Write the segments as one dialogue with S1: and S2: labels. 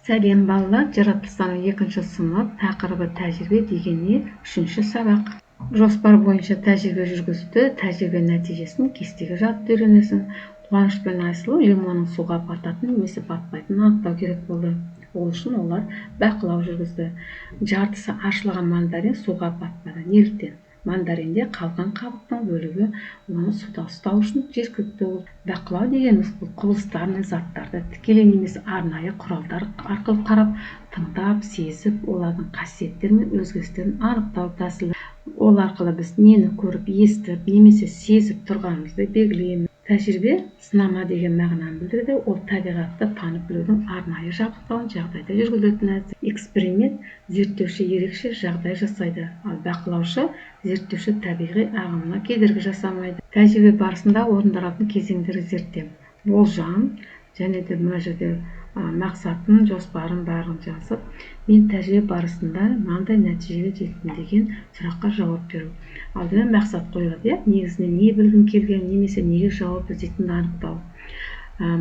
S1: Сәлем балалар, жаратылыстану 2-ші сынып, тақырыбы тәжірибе дегенне 3-ші сабақ. Жоспар бойынша тәжірибе жүргізуді, тәжірибе нәтижесін кестеге жазып үйренесің. Қуаныш пен Айсұлу лимонның суға бататын немесе батпайтынын анықтау керек болды. Ол үшін олар бақылау жүргізді. Жартысы ашылған мандарин суға батпады. Неліктен? Мандаринде қалған қабықтың бөлігі оны суда ұстау үшін жеткілікті. Бақылау дегеніміз бұл құбылыстар мен заттарды тікелей немесе арнайы құралдар арқылы қарап, тыңдап, сезіп, олардың қасиеттері мен өзгерістерін анықтау тәсілі. Ол арқылы біз нені көріп, естіп, немесе сезіп тұрғанымызды белгілейміз. Тәжірибе сынама деген мағынаны білдіреді. Ол табиғатты танып білудің арнайы жабдықталған жағдайда жүргізілетін әдіс. Эксперимент зерттеуші ерекше жағдай жасайды, ал бақылаушы зерттеуші табиғи ағымына кедергі жасамайды. Тәжірибе барысында орындалатын кезеңдерді зерттеу. Болжам және де мына жерде мақсатын, жоспарын барлығын жазып, мен тәжірибе барысында мынандай нәтижеге жеттім деген сұраққа жауап беру. Алдымен мақсат қойылады, негізінде не білгім келген, немесе неге жауап іздейтінді анықтау.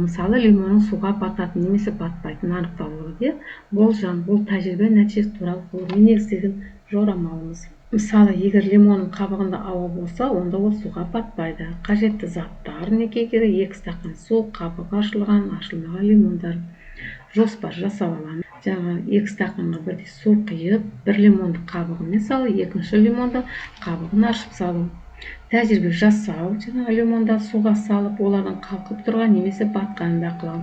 S1: Мысалы, лимонның суға бататын немесе батпайтынын анықтау болады. Болжам, бұл тәжірибе нәтижесі туралы ғылыми негізделген жорамалымыз. Мысалы, егер лимонның қабығында ауа болса, онда ол суға батпайды. Қажетті заттар неге керек? 2 стакан су, қабығы ашылған, ашылмаған лимондар. Жоспар жасап аламын. Жаңа 2 стаканға бірдей су құйып, 1 лимонды қабығымен салу, 2-ші лимонды қабығын ашып салу. Тәжірибе жасау, жаңа лимондар суға салып, олардың қалқып тұрған немесе батқанын бақылау.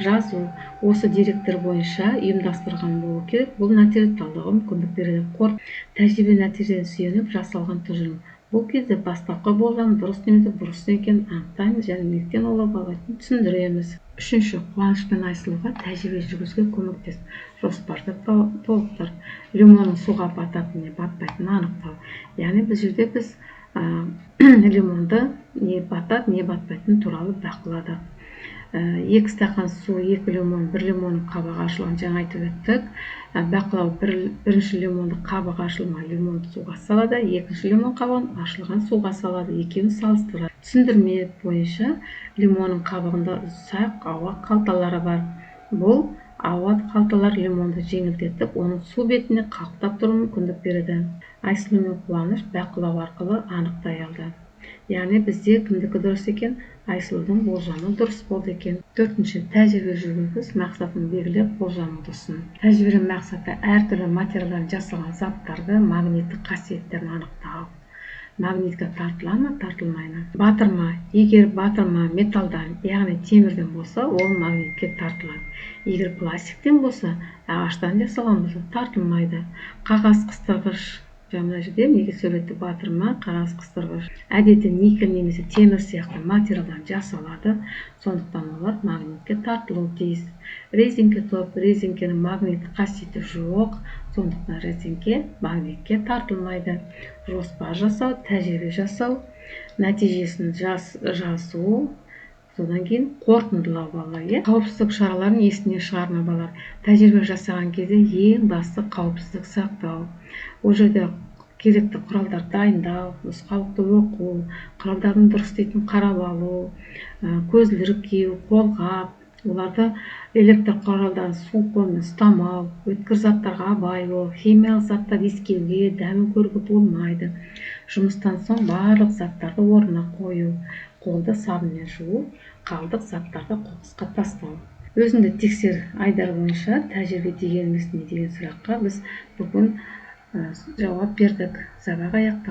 S1: Жазу, осы деректер бойынша ұйымдастырған болу керек. Бұл нәтиже талдауға мүмкіндік береді. Тәжірибе нәтижесіне сүйеніп жасалған тұжырым. Бұл кезде бастапқы болжам дұрыс немесе бұрыс екенін анықтаймыз және неліктен олай болатынын түсіндіреміз. 3-ші, Қуаныш пен Айсұлуға тәжірибе жүргізуге көмектес. Жоспарды толықтыр. Лимонның суға бататын не батпайтынын анықтау. Яғни бұл жерде біз лимонды не батады, не батпайтын туралы бақыладық. 2 стакан су, 2 лимон, 1 лимонның қабығы ашылған, жаңа айтып өттік. Бақылау, 1-ші лимонды қабығы ашылмай лимонды суға салады, 2-ші лимон қабығын ашылған суға салады, екеуін салыстырады. Түсіндірме бойынша лимонның қабығында ұсақ ауа қалталары бар. Бұл ауа қалталар лимонды жеңілдетіп, оның су бетіне қалықтап тұруына мүмкіндік береді. Айсұлу мен Қуаныш бақылау арқылы анықтай алды. Яғни бізде кімдікі дұрыс екен, Айсұлудың болжамы дұрыс болды екен. 4-ші, тәжірибе жүргіз, мақсатын белгілеп, болжамыңды ұсын. Тәжірибенің мақсаты әртүрлі материалдан жасалған заттарды, магниттік қасиеттерін анықтау. Магнитке тартыла ма, тартылмайды? Батырма, егер батырма металдан, яғни темірден болса, ол магнитке тартылады. Егер пластиктен болса, ағаштан жасалған болса, тартылмайды. Қағаз қыстырғыш, жаңа жерде неге сөйлетті, батырма, қағаз қыстырғыш. Әдетте никель немесе темір сияқты материалдан жасалады, сондықтан олар магнитке тартылуы тиіс. Резеңке топ, резеңкенің магниттік қасиеті жоқ, сондықтан резеңке магнитке тартылмайды. Жоспар жасау, тәжірибе жасау, нәтижесін жазу, содан кейін қорытындылау балалар. Қауіпсіздік шараларын есіне шығарма балалар. Тәжірибе жасаған кезде ең басты қауіпсіздік сақтау. Ол жерде керекті құралдар дайындау, нұсқаулықты оқу, құралдардың дұрыс істейтінін қарап алу, көзілдірік кию, қолғап, оларды электр құралдарын суық қолмен ұстамау, өткір заттарға абай бол, химиялық заттар иіскеуге, дәмін көруге болмайды. Жұмыстан соң барлық заттарды орнына қою, қолды сабынмен жуу, қалдық заттарды қоқысқа тастау. Өзіңді тексер, айдар бойынша тәжірибе дегеніміз не деген сұраққа біз бүгін жауап бердік. Сабақ аяқталды.